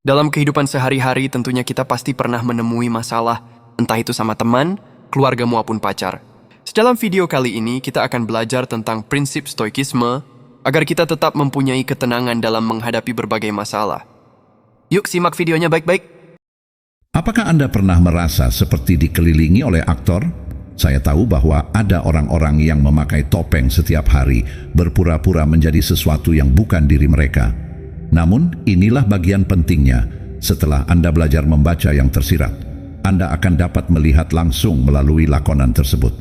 Dalam kehidupan sehari-hari tentunya kita pasti pernah menemui masalah, entah itu sama teman, keluarga maupun pacar. Dalam video kali ini kita akan belajar tentang prinsip stoikisme agar kita tetap mempunyai ketenangan dalam menghadapi berbagai masalah. Yuk simak videonya baik-baik. Apakah Anda pernah merasa seperti dikelilingi oleh aktor? Saya tahu bahwa ada orang-orang yang memakai topeng setiap hari, berpura-pura menjadi sesuatu yang bukan diri mereka. Namun, inilah bagian pentingnya. Setelah Anda belajar membaca yang tersirat, Anda akan dapat melihat langsung melalui lakonan tersebut.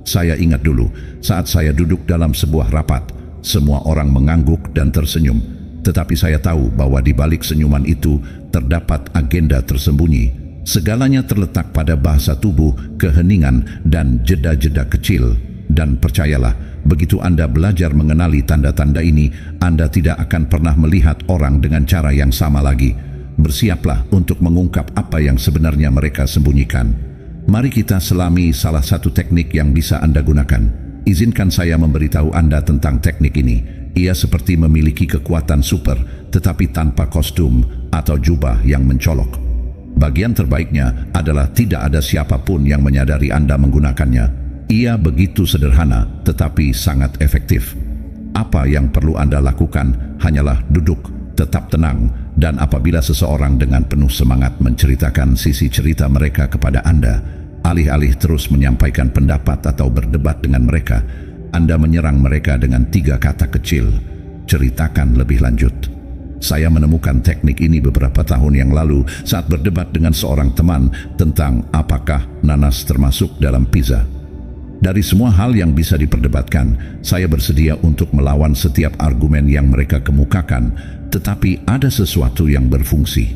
Saya ingat dulu, saat saya duduk dalam sebuah rapat, semua orang mengangguk dan tersenyum. Tetapi saya tahu bahwa di balik senyuman itu terdapat agenda tersembunyi. Segalanya terletak pada bahasa tubuh, keheningan, dan jeda-jeda kecil. Dan percayalah, begitu Anda belajar mengenali tanda-tanda ini, Anda tidak akan pernah melihat orang dengan cara yang sama lagi. Bersiaplah untuk mengungkap apa yang sebenarnya mereka sembunyikan. Mari kita selami salah satu teknik yang bisa Anda gunakan. Izinkan saya memberitahu Anda tentang teknik ini. Ia seperti memiliki kekuatan super, tetapi tanpa kostum atau jubah yang mencolok. Bagian terbaiknya adalah tidak ada siapapun yang menyadari Anda menggunakannya. Ia begitu sederhana, tetapi sangat efektif. Apa yang perlu Anda lakukan hanyalah duduk, tetap tenang, dan apabila seseorang dengan penuh semangat menceritakan sisi cerita mereka kepada Anda, alih-alih terus menyampaikan pendapat atau berdebat dengan mereka, Anda menyerang mereka dengan 3 kata kecil, ceritakan lebih lanjut. Saya menemukan teknik ini beberapa tahun yang lalu saat berdebat dengan seorang teman tentang apakah nanas termasuk dalam pizza. Dari semua hal yang bisa diperdebatkan, saya bersedia untuk melawan setiap argumen yang mereka kemukakan, tetapi ada sesuatu yang berfungsi.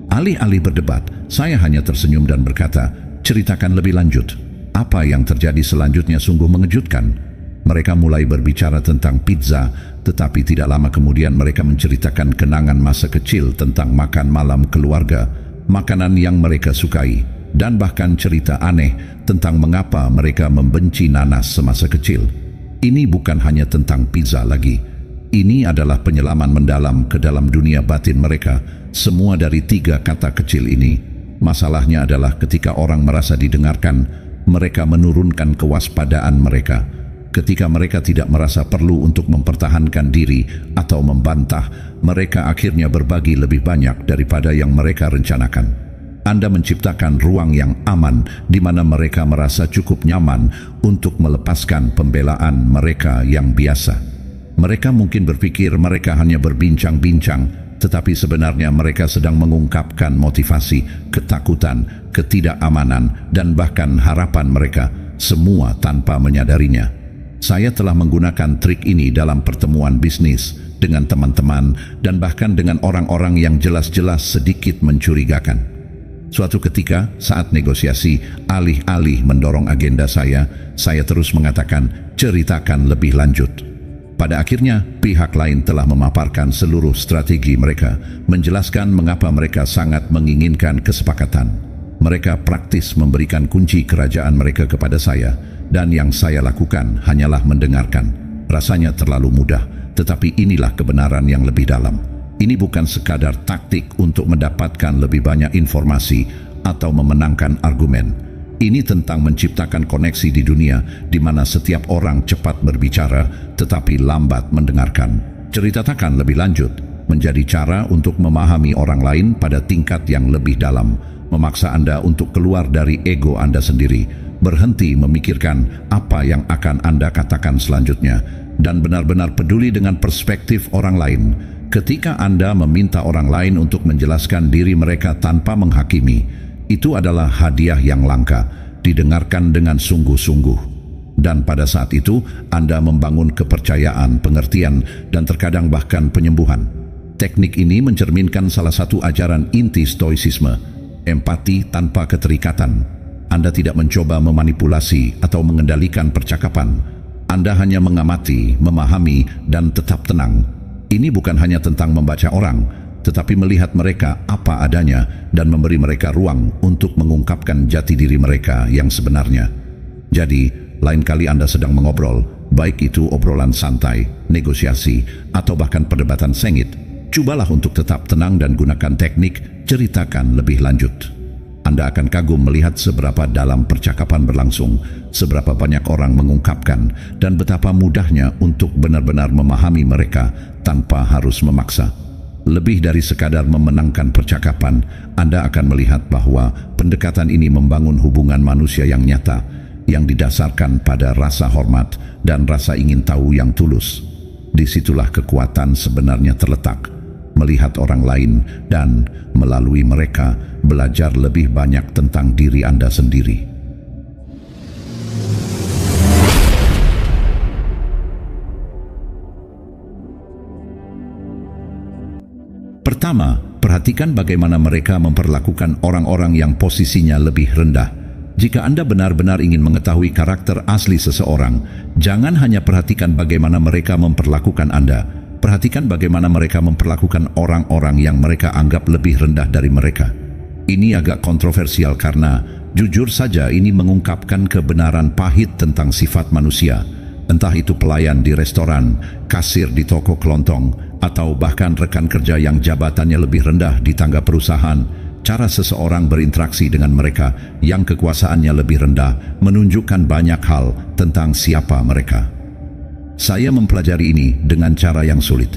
Alih-alih berdebat, saya hanya tersenyum dan berkata, ceritakan lebih lanjut. Apa yang terjadi selanjutnya sungguh mengejutkan. Mereka mulai berbicara tentang pizza, tetapi tidak lama kemudian mereka menceritakan kenangan masa kecil tentang makan malam keluarga, makanan yang mereka sukai, dan bahkan cerita aneh tentang mengapa mereka membenci nanas semasa kecil. Ini bukan hanya tentang pizza lagi. Ini adalah penyelaman mendalam ke dalam dunia batin mereka, semua dari 3 kata kecil ini. Masalahnya adalah ketika orang merasa didengarkan, mereka menurunkan kewaspadaan mereka. Ketika mereka tidak merasa perlu untuk mempertahankan diri atau membantah, mereka akhirnya berbagi lebih banyak daripada yang mereka rencanakan. Anda menciptakan ruang yang aman di mana mereka merasa cukup nyaman untuk melepaskan pembelaan mereka yang biasa. Mereka mungkin berpikir mereka hanya berbincang-bincang, tetapi sebenarnya mereka sedang mengungkapkan motivasi, ketakutan, ketidakamanan, dan bahkan harapan mereka, semua tanpa menyadarinya. Saya telah menggunakan trik ini dalam pertemuan bisnis dengan teman-teman dan bahkan dengan orang-orang yang jelas-jelas sedikit mencurigakan. Suatu ketika saat negosiasi, alih-alih mendorong agenda saya terus mengatakan, ceritakan lebih lanjut. Pada akhirnya, pihak lain telah memaparkan seluruh strategi mereka, menjelaskan mengapa mereka sangat menginginkan kesepakatan. Mereka praktis memberikan kunci kerajaan mereka kepada saya, dan yang saya lakukan hanyalah mendengarkan. Rasanya terlalu mudah, tetapi inilah kebenaran yang lebih dalam. Ini bukan sekadar taktik untuk mendapatkan lebih banyak informasi atau memenangkan argumen. Ini tentang menciptakan koneksi di dunia di mana setiap orang cepat berbicara tetapi lambat mendengarkan. Ceritakan lebih lanjut menjadi cara untuk memahami orang lain pada tingkat yang lebih dalam, memaksa Anda untuk keluar dari ego Anda sendiri, berhenti memikirkan apa yang akan Anda katakan selanjutnya, dan benar-benar peduli dengan perspektif orang lain. Ketika Anda meminta orang lain untuk menjelaskan diri mereka tanpa menghakimi, itu adalah hadiah yang langka, didengarkan dengan sungguh-sungguh. Dan pada saat itu, Anda membangun kepercayaan, pengertian, dan terkadang bahkan penyembuhan. Teknik ini mencerminkan salah satu ajaran inti stoicisme, empati tanpa keterikatan. Anda tidak mencoba memanipulasi atau mengendalikan percakapan. Anda hanya mengamati, memahami, dan tetap tenang. Ini bukan hanya tentang membaca orang, tetapi melihat mereka apa adanya dan memberi mereka ruang untuk mengungkapkan jati diri mereka yang sebenarnya. Jadi, lain kali Anda sedang mengobrol, baik itu obrolan santai, negosiasi, atau bahkan perdebatan sengit, Cobalah untuk tetap tenang dan gunakan teknik ceritakan lebih lanjut. Anda akan kagum melihat seberapa dalam percakapan berlangsung, seberapa banyak orang mengungkapkan, dan betapa mudahnya untuk benar-benar memahami mereka tanpa harus memaksa. Lebih dari sekadar memenangkan percakapan, Anda akan melihat bahwa pendekatan ini membangun hubungan manusia yang nyata, yang didasarkan pada rasa hormat dan rasa ingin tahu yang tulus. Disitulah kekuatan sebenarnya terletak, melihat orang lain dan melalui mereka belajar lebih banyak tentang diri Anda sendiri. Pertama, perhatikan bagaimana mereka memperlakukan orang-orang yang posisinya lebih rendah. Jika Anda benar-benar ingin mengetahui karakter asli seseorang, jangan hanya perhatikan bagaimana mereka memperlakukan Anda. Perhatikan bagaimana mereka memperlakukan orang-orang yang mereka anggap lebih rendah dari mereka. Ini agak kontroversial karena, jujur saja, ini mengungkapkan kebenaran pahit tentang sifat manusia. Entah itu pelayan di restoran, kasir di toko kelontong, atau bahkan rekan kerja yang jabatannya lebih rendah di tangga perusahaan, cara seseorang berinteraksi dengan mereka yang kekuasaannya lebih rendah menunjukkan banyak hal tentang siapa mereka. Saya mempelajari ini dengan cara yang sulit.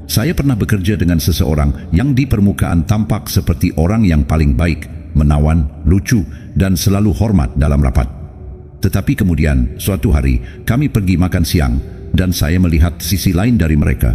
Saya pernah bekerja dengan seseorang yang di permukaan tampak seperti orang yang paling baik, menawan, lucu, dan selalu hormat dalam rapat. Tetapi kemudian, suatu hari, kami pergi makan siang, dan saya melihat sisi lain dari mereka.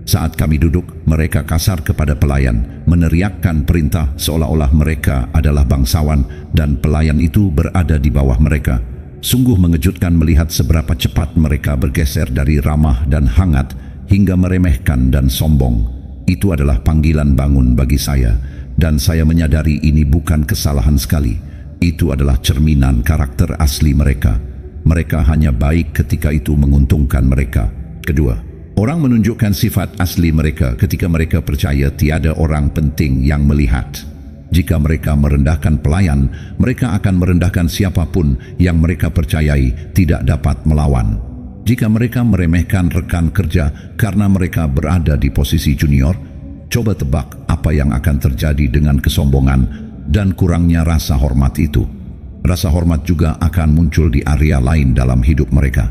Saat kami duduk, mereka kasar kepada pelayan, meneriakkan perintah seolah-olah mereka adalah bangsawan dan pelayan itu berada di bawah mereka. Sungguh mengejutkan melihat seberapa cepat mereka bergeser dari ramah dan hangat hingga meremehkan dan sombong. Itu adalah panggilan bangun bagi saya, dan saya menyadari ini bukan kesalahan sekali. Itu adalah cerminan karakter asli mereka. Mereka hanya baik ketika itu menguntungkan mereka. Kedua, orang menunjukkan sifat asli mereka ketika mereka percaya tiada orang penting yang melihat. Jika mereka merendahkan pelayan, mereka akan merendahkan siapapun yang mereka percayai tidak dapat melawan. Jika mereka meremehkan rekan kerja karena mereka berada di posisi junior, coba tebak apa yang akan terjadi dengan kesombongan dan kurangnya rasa hormat itu. Rasa hormat juga akan muncul di area lain dalam hidup mereka.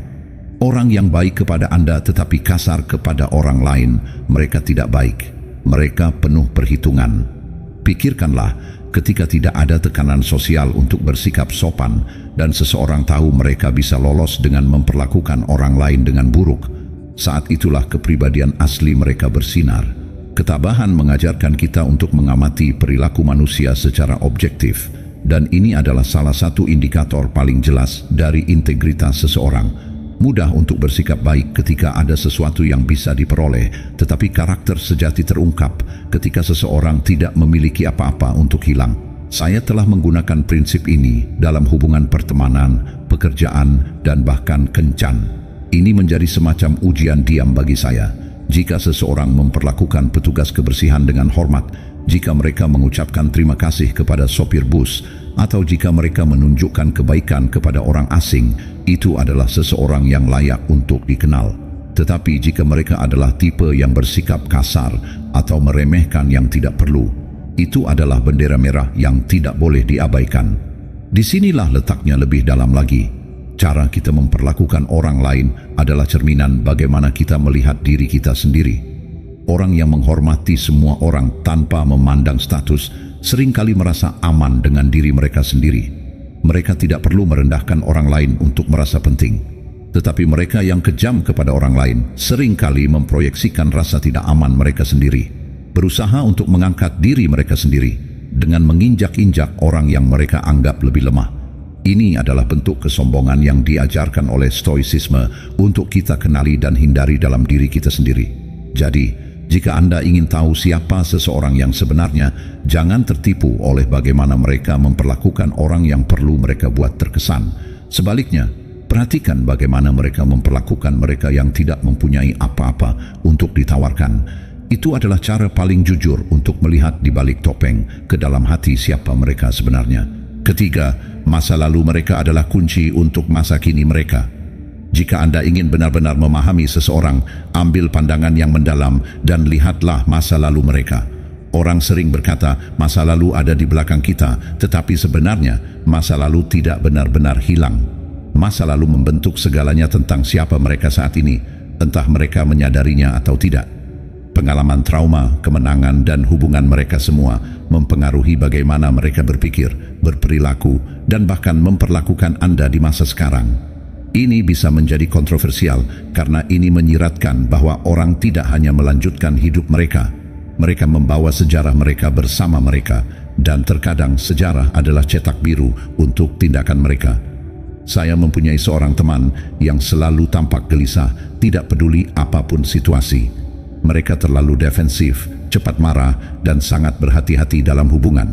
Orang yang baik kepada Anda tetapi kasar kepada orang lain, mereka tidak baik. Mereka penuh perhitungan. Pikirkanlah ketika tidak ada tekanan sosial untuk bersikap sopan dan seseorang tahu mereka bisa lolos dengan memperlakukan orang lain dengan buruk. Saat itulah kepribadian asli mereka bersinar. Ketabahan mengajarkan kita untuk mengamati perilaku manusia secara objektif, dan ini adalah salah satu indikator paling jelas dari integritas seseorang. Mudah untuk bersikap baik ketika ada sesuatu yang bisa diperoleh, tetapi karakter sejati terungkap ketika seseorang tidak memiliki apa-apa untuk hilang. Saya telah menggunakan prinsip ini dalam hubungan pertemanan, pekerjaan, dan bahkan kencan. Ini menjadi semacam ujian diam bagi saya. Jika seseorang memperlakukan petugas kebersihan dengan hormat, jika mereka mengucapkan terima kasih kepada sopir bus, atau jika mereka menunjukkan kebaikan kepada orang asing, itu adalah seseorang yang layak untuk dikenal. Tetapi jika mereka adalah tipe yang bersikap kasar atau meremehkan yang tidak perlu, itu adalah bendera merah yang tidak boleh diabaikan. Disinilah letaknya lebih dalam lagi. Cara kita memperlakukan orang lain adalah cerminan bagaimana kita melihat diri kita sendiri. Orang yang menghormati semua orang tanpa memandang status seringkali merasa aman dengan diri mereka sendiri. Mereka tidak perlu merendahkan orang lain untuk merasa penting. Tetapi mereka yang kejam kepada orang lain seringkali memproyeksikan rasa tidak aman mereka sendiri, berusaha untuk mengangkat diri mereka sendiri dengan menginjak-injak orang yang mereka anggap lebih lemah. Ini adalah bentuk kesombongan yang diajarkan oleh stoicisme untuk kita kenali dan hindari dalam diri kita sendiri. Jadi, jika Anda ingin tahu siapa seseorang yang sebenarnya, jangan tertipu oleh bagaimana mereka memperlakukan orang yang perlu mereka buat terkesan. Sebaliknya, perhatikan bagaimana mereka memperlakukan mereka yang tidak mempunyai apa-apa untuk ditawarkan. Itu adalah cara paling jujur untuk melihat di balik topeng ke dalam hati siapa mereka sebenarnya. Ketiga, masa lalu mereka adalah kunci untuk masa kini mereka. Jika Anda ingin benar-benar memahami seseorang, ambil pandangan yang mendalam dan lihatlah masa lalu mereka. Orang sering berkata, masa lalu ada di belakang kita, tetapi sebenarnya masa lalu tidak benar-benar hilang. Masa lalu membentuk segalanya tentang siapa mereka saat ini, entah mereka menyadarinya atau tidak. Pengalaman trauma, kemenangan, dan hubungan mereka semua mempengaruhi bagaimana mereka berpikir, berperilaku, dan bahkan memperlakukan Anda di masa sekarang. Ini bisa menjadi kontroversial karena ini menyiratkan bahwa orang tidak hanya melanjutkan hidup mereka, mereka membawa sejarah mereka bersama mereka, dan terkadang sejarah adalah cetak biru untuk tindakan mereka. Saya mempunyai seorang teman yang selalu tampak gelisah, tidak peduli apapun situasi. Mereka terlalu defensif, cepat marah, dan sangat berhati-hati dalam hubungan.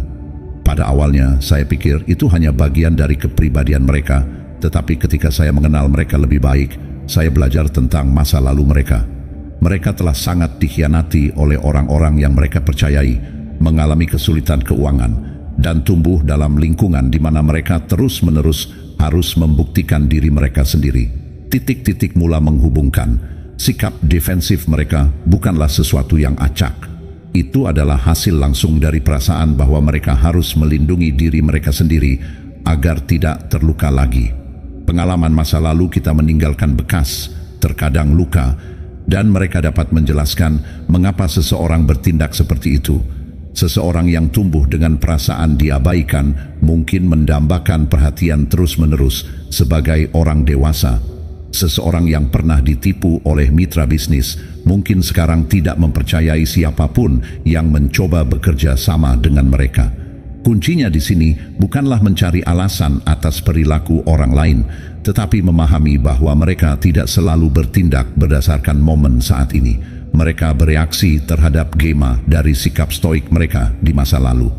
Pada awalnya, saya pikir itu hanya bagian dari kepribadian mereka, tetapi ketika saya mengenal mereka lebih baik, saya belajar tentang masa lalu mereka. Mereka telah sangat dikhianati oleh orang-orang yang mereka percayai, mengalami kesulitan keuangan, dan tumbuh dalam lingkungan di mana mereka terus-menerus harus membuktikan diri mereka sendiri. Titik-titik mula menghubungkan. Sikap defensif mereka bukanlah sesuatu yang acak. Itu adalah hasil langsung dari perasaan bahwa mereka harus melindungi diri mereka sendiri agar tidak terluka lagi. Pengalaman masa lalu kita meninggalkan bekas, terkadang luka, dan mereka dapat menjelaskan mengapa seseorang bertindak seperti itu. Seseorang yang tumbuh dengan perasaan diabaikan mungkin mendambakan perhatian terus-menerus sebagai orang dewasa. Seseorang yang pernah ditipu oleh mitra bisnis mungkin sekarang tidak mempercayai siapapun yang mencoba bekerja sama dengan mereka. Kuncinya di sini bukanlah mencari alasan atas perilaku orang lain, tetapi memahami bahwa mereka tidak selalu bertindak berdasarkan momen saat ini. Mereka bereaksi terhadap gema dari sikap stoik mereka di masa lalu.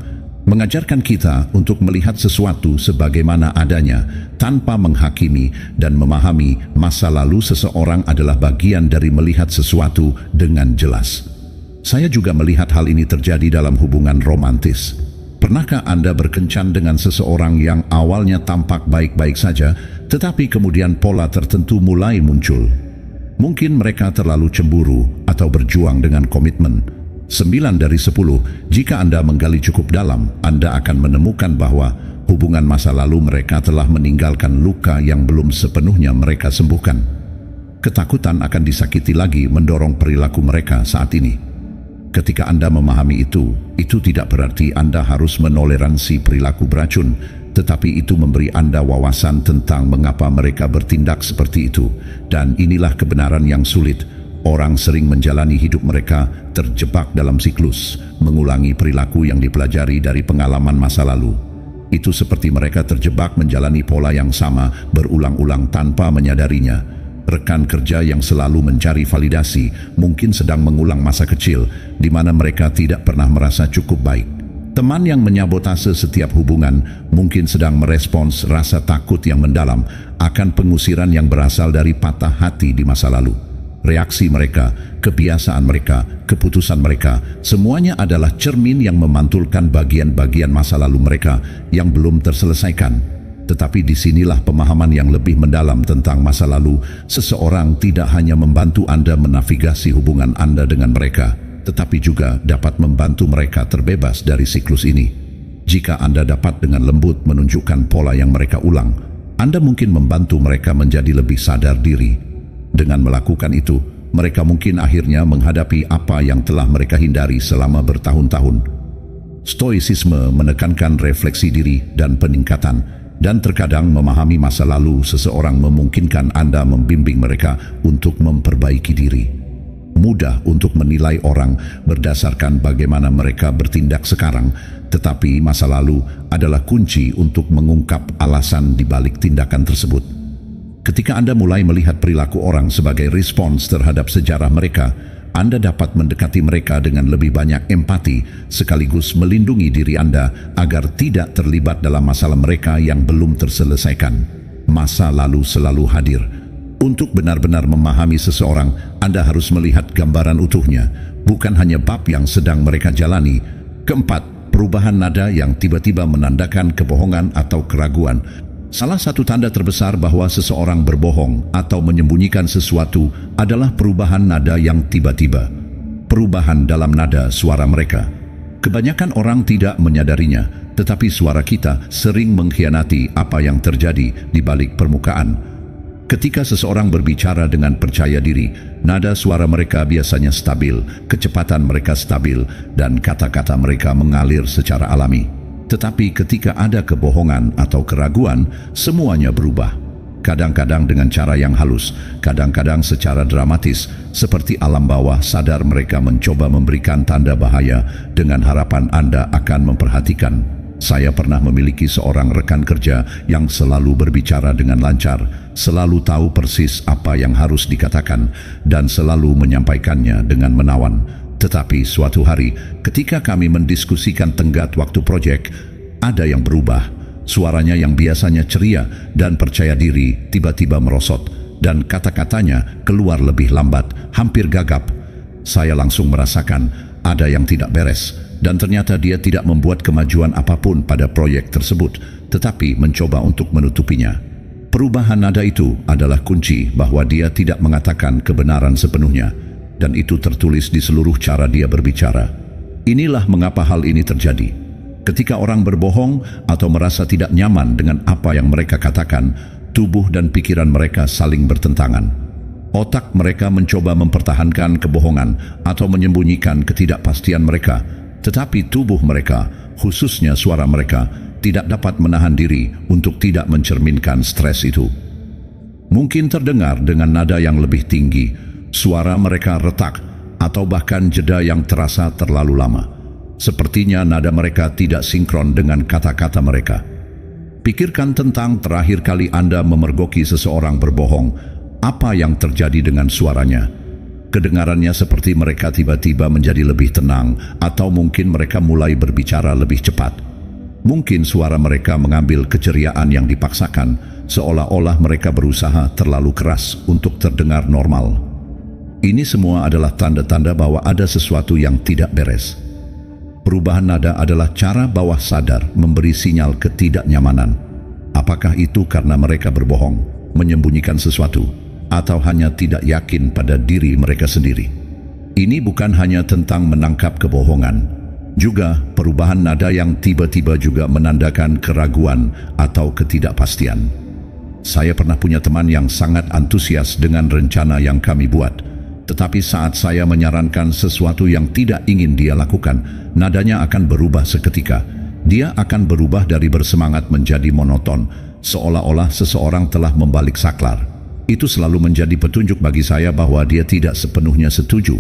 Mengajarkan kita untuk melihat sesuatu sebagaimana adanya tanpa menghakimi dan memahami masa lalu seseorang adalah bagian dari melihat sesuatu dengan jelas. Saya juga melihat hal ini terjadi dalam hubungan romantis. Pernahkah Anda berkencan dengan seseorang yang awalnya tampak baik-baik saja, tetapi kemudian pola tertentu mulai muncul? Mungkin mereka terlalu cemburu atau berjuang dengan komitmen. 9 dari 10, jika Anda menggali cukup dalam, Anda akan menemukan bahwa hubungan masa lalu mereka telah meninggalkan luka yang belum sepenuhnya mereka sembuhkan. Ketakutan akan disakiti lagi mendorong perilaku mereka saat ini. Ketika Anda memahami itu tidak berarti Anda harus menoleransi perilaku beracun, tetapi itu memberi Anda wawasan tentang mengapa mereka bertindak seperti itu. Dan inilah kebenaran yang sulit. Orang sering menjalani hidup mereka terjebak dalam siklus, mengulangi perilaku yang dipelajari dari pengalaman masa lalu. Itu seperti mereka terjebak menjalani pola yang sama berulang-ulang tanpa menyadarinya. Rekan kerja yang selalu mencari validasi mungkin sedang mengulang masa kecil di mana mereka tidak pernah merasa cukup baik. Teman yang menyabotase setiap hubungan mungkin sedang merespons rasa takut yang mendalam akan pengusiran yang berasal dari patah hati di masa lalu. Reaksi mereka, kebiasaan mereka, keputusan mereka, semuanya adalah cermin yang memantulkan bagian-bagian masa lalu mereka yang belum terselesaikan. Tetapi disinilah pemahaman yang lebih mendalam tentang masa lalu seseorang tidak hanya membantu Anda menavigasi hubungan Anda dengan mereka, tetapi juga dapat membantu mereka terbebas dari siklus ini. Jika Anda dapat dengan lembut menunjukkan pola yang mereka ulang, Anda mungkin membantu mereka menjadi lebih sadar diri. Dengan melakukan itu, mereka mungkin akhirnya menghadapi apa yang telah mereka hindari selama bertahun-tahun. Stoicisme menekankan refleksi diri dan peningkatan, dan terkadang memahami masa lalu seseorang memungkinkan Anda membimbing mereka untuk memperbaiki diri. Mudah untuk menilai orang berdasarkan bagaimana mereka bertindak sekarang, tetapi masa lalu adalah kunci untuk mengungkap alasan di balik tindakan tersebut. Ketika Anda mulai melihat perilaku orang sebagai respons terhadap sejarah mereka, Anda dapat mendekati mereka dengan lebih banyak empati sekaligus melindungi diri Anda agar tidak terlibat dalam masalah mereka yang belum terselesaikan. Masa lalu selalu hadir. Untuk benar-benar memahami seseorang, Anda harus melihat gambaran utuhnya, bukan hanya bab yang sedang mereka jalani. Keempat, perubahan nada yang tiba-tiba menandakan kebohongan atau keraguan. Salah satu tanda terbesar bahwa seseorang berbohong atau menyembunyikan sesuatu adalah perubahan nada yang tiba-tiba. Perubahan dalam nada suara mereka. Kebanyakan orang tidak menyadarinya, tetapi suara kita sering mengkhianati apa yang terjadi di balik permukaan. Ketika seseorang berbicara dengan percaya diri, nada suara mereka biasanya stabil, kecepatan mereka stabil, dan kata-kata mereka mengalir secara alami. Tetapi ketika ada kebohongan atau keraguan, semuanya berubah. Kadang-kadang dengan cara yang halus, kadang-kadang secara dramatis, seperti alam bawah sadar mereka mencoba memberikan tanda bahaya dengan harapan Anda akan memperhatikan. Saya pernah memiliki seorang rekan kerja yang selalu berbicara dengan lancar, selalu tahu persis apa yang harus dikatakan, dan selalu menyampaikannya dengan menawan. Tetapi suatu hari, ketika kami mendiskusikan tenggat waktu proyek, ada yang berubah. Suaranya yang biasanya ceria dan percaya diri tiba-tiba merosot, dan kata-katanya keluar lebih lambat, hampir gagap. Saya langsung merasakan ada yang tidak beres, dan ternyata dia tidak membuat kemajuan apapun pada proyek tersebut, tetapi mencoba untuk menutupinya. Perubahan nada itu adalah kunci bahwa dia tidak mengatakan kebenaran sepenuhnya, dan itu tertulis di seluruh cara dia berbicara. Inilah mengapa hal ini terjadi. Ketika orang berbohong atau merasa tidak nyaman dengan apa yang mereka katakan, tubuh dan pikiran mereka saling bertentangan. Otak mereka mencoba mempertahankan kebohongan atau menyembunyikan ketidakpastian mereka, tetapi tubuh mereka, khususnya suara mereka, tidak dapat menahan diri untuk tidak mencerminkan stres itu. Mungkin terdengar dengan nada yang lebih tinggi, suara mereka retak, atau bahkan jeda yang terasa terlalu lama. Sepertinya nada mereka tidak sinkron dengan kata-kata mereka. Pikirkan tentang terakhir kali Anda memergoki seseorang berbohong. Apa yang terjadi dengan suaranya? Kedengarannya seperti mereka tiba-tiba menjadi lebih tenang, atau mungkin mereka mulai berbicara lebih cepat. Mungkin suara mereka mengambil keceriaan yang dipaksakan, seolah-olah mereka berusaha terlalu keras untuk terdengar normal. Ini semua adalah tanda-tanda bahwa ada sesuatu yang tidak beres. Perubahan nada adalah cara bawah sadar memberi sinyal ketidaknyamanan. Apakah itu karena mereka berbohong, menyembunyikan sesuatu, atau hanya tidak yakin pada diri mereka sendiri? Ini bukan hanya tentang menangkap kebohongan. Juga perubahan nada yang tiba-tiba juga menandakan keraguan atau ketidakpastian. Saya pernah punya teman yang sangat antusias dengan rencana yang kami buat. Tetapi saat saya menyarankan sesuatu yang tidak ingin dia lakukan, nadanya akan berubah seketika. Dia akan berubah dari bersemangat menjadi monoton, seolah-olah seseorang telah membalik saklar. Itu selalu menjadi petunjuk bagi saya bahwa dia tidak sepenuhnya setuju,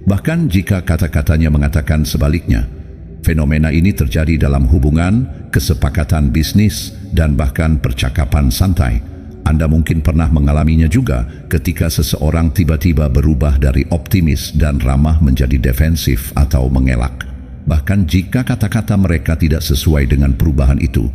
bahkan jika kata-katanya mengatakan sebaliknya. Fenomena ini terjadi dalam hubungan, kesepakatan bisnis, dan bahkan percakapan santai. Anda mungkin pernah mengalaminya juga ketika seseorang tiba-tiba berubah dari optimis dan ramah menjadi defensif atau mengelak. Bahkan jika kata-kata mereka tidak sesuai dengan perubahan itu.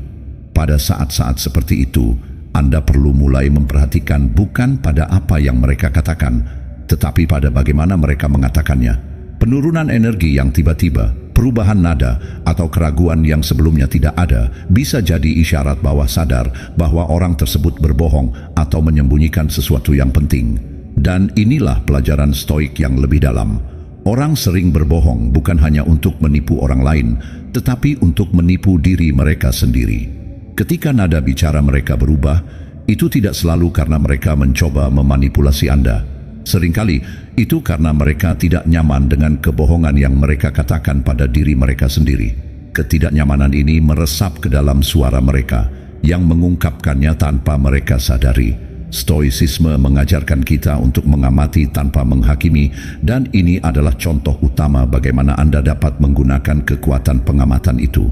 Pada saat-saat seperti itu, Anda perlu mulai memperhatikan bukan pada apa yang mereka katakan, tetapi pada bagaimana mereka mengatakannya. Penurunan energi yang tiba-tiba, perubahan nada, atau keraguan yang sebelumnya tidak ada bisa jadi isyarat bawah sadar bahwa orang tersebut berbohong atau menyembunyikan sesuatu yang penting. Dan inilah pelajaran stoik yang lebih dalam. Orang sering berbohong bukan hanya untuk menipu orang lain, tetapi untuk menipu diri mereka sendiri. Ketika nada bicara mereka berubah, itu tidak selalu karena mereka mencoba memanipulasi Anda. Seringkali itu karena mereka tidak nyaman dengan kebohongan yang mereka katakan pada diri mereka sendiri. Ketidaknyamanan ini meresap ke dalam suara mereka yang mengungkapkannya tanpa mereka sadari. Stoicisme mengajarkan kita untuk mengamati tanpa menghakimi, dan ini adalah contoh utama bagaimana Anda dapat menggunakan kekuatan pengamatan itu.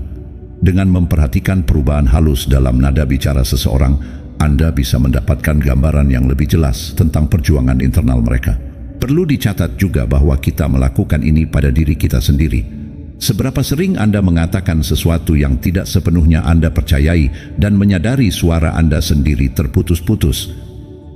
Dengan memperhatikan perubahan halus dalam nada bicara seseorang, Anda bisa mendapatkan gambaran yang lebih jelas tentang perjuangan internal mereka. Perlu dicatat juga bahwa kita melakukan ini pada diri kita sendiri. Seberapa sering Anda mengatakan sesuatu yang tidak sepenuhnya Anda percayai dan menyadari suara Anda sendiri terputus-putus?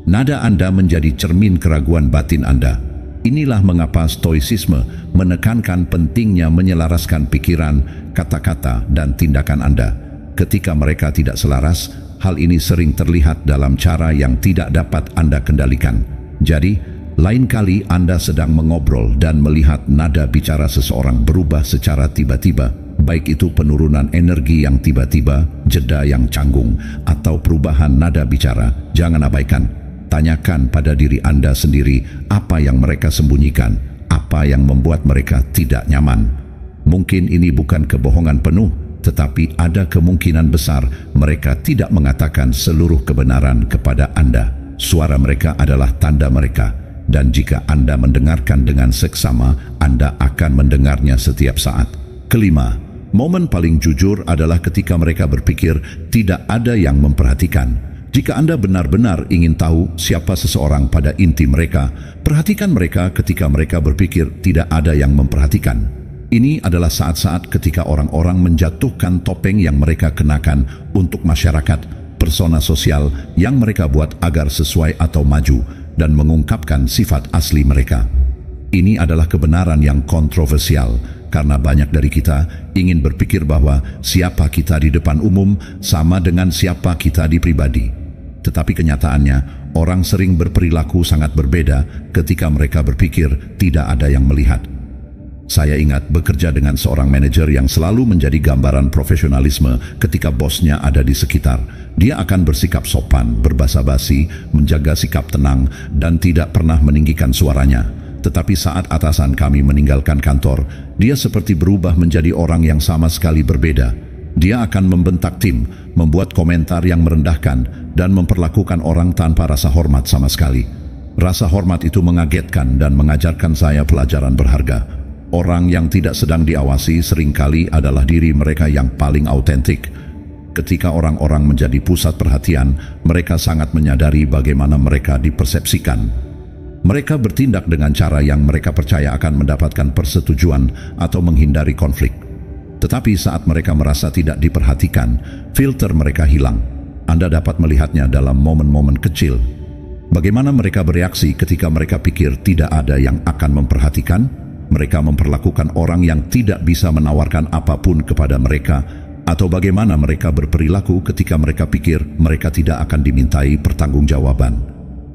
Nada Anda menjadi cermin keraguan batin Anda. Inilah mengapa stoicisme menekankan pentingnya menyelaraskan pikiran, kata-kata, dan tindakan Anda. Ketika mereka tidak selaras, hal ini sering terlihat dalam cara yang tidak dapat Anda kendalikan. Jadi, lain kali Anda sedang mengobrol dan melihat nada bicara seseorang berubah secara tiba-tiba, baik itu penurunan energi yang tiba-tiba, jeda yang canggung, atau perubahan nada bicara, jangan abaikan. Tanyakan pada diri Anda sendiri apa yang mereka sembunyikan, apa yang membuat mereka tidak nyaman. Mungkin ini bukan kebohongan penuh, tetapi ada kemungkinan besar mereka tidak mengatakan seluruh kebenaran kepada Anda. Suara mereka adalah tanda mereka, dan jika Anda mendengarkan dengan seksama, Anda akan mendengarnya setiap saat. Kelima, momen paling jujur adalah ketika mereka berpikir tidak ada yang memperhatikan. Jika Anda benar-benar ingin tahu siapa seseorang pada inti mereka, perhatikan mereka ketika mereka berpikir tidak ada yang memperhatikan. Ini adalah saat-saat ketika orang-orang menjatuhkan topeng yang mereka kenakan untuk masyarakat, persona sosial yang mereka buat agar sesuai atau maju, dan mengungkapkan sifat asli mereka. Ini adalah kebenaran yang kontroversial, karena banyak dari kita ingin berpikir bahwa siapa kita di depan umum sama dengan siapa kita di pribadi. Tetapi kenyataannya, orang sering berperilaku sangat berbeda ketika mereka berpikir tidak ada yang melihat. Saya ingat bekerja dengan seorang manajer yang selalu menjadi gambaran profesionalisme ketika bosnya ada di sekitar. Dia akan bersikap sopan, berbasa-basi, menjaga sikap tenang, dan tidak pernah meninggikan suaranya. Tetapi saat atasan kami meninggalkan kantor, dia seperti berubah menjadi orang yang sama sekali berbeda. Dia akan membentak tim, membuat komentar yang merendahkan, dan memperlakukan orang tanpa rasa hormat sama sekali. Rasa hormat itu mengagetkan dan mengajarkan saya pelajaran berharga. Orang yang tidak sedang diawasi seringkali adalah diri mereka yang paling autentik. Ketika orang-orang menjadi pusat perhatian, mereka sangat menyadari bagaimana mereka dipersepsikan. Mereka bertindak dengan cara yang mereka percaya akan mendapatkan persetujuan atau menghindari konflik. Tetapi saat mereka merasa tidak diperhatikan, filter mereka hilang. Anda dapat melihatnya dalam momen-momen kecil. Bagaimana mereka bereaksi ketika mereka pikir tidak ada yang akan memperhatikan? Mereka memperlakukan orang yang tidak bisa menawarkan apapun kepada mereka, atau bagaimana mereka berperilaku ketika mereka pikir mereka tidak akan dimintai pertanggungjawaban.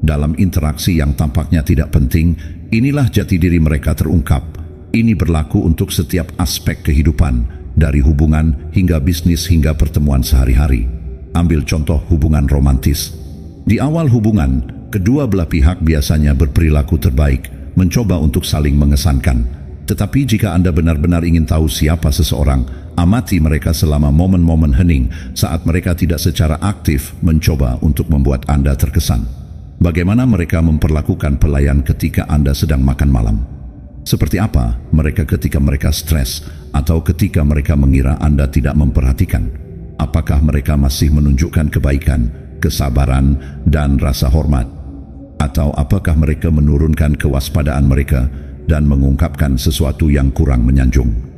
Dalam interaksi yang tampaknya tidak penting, inilah jati diri mereka terungkap. Ini berlaku untuk setiap aspek kehidupan, dari hubungan hingga bisnis hingga pertemuan sehari-hari. Ambil contoh hubungan romantis. Di awal hubungan, kedua belah pihak biasanya berperilaku terbaik, mencoba untuk saling mengesankan. Tetapi jika Anda benar-benar ingin tahu siapa seseorang, amati mereka selama momen-momen hening saat mereka tidak secara aktif mencoba untuk membuat Anda terkesan. Bagaimana mereka memperlakukan pelayan ketika Anda sedang makan malam? Seperti apa mereka ketika mereka stres atau ketika mereka mengira Anda tidak memperhatikan? Apakah mereka masih menunjukkan kebaikan, kesabaran, dan rasa hormat? Atau apakah mereka menurunkan kewaspadaan mereka dan mengungkapkan sesuatu yang kurang menyanjung?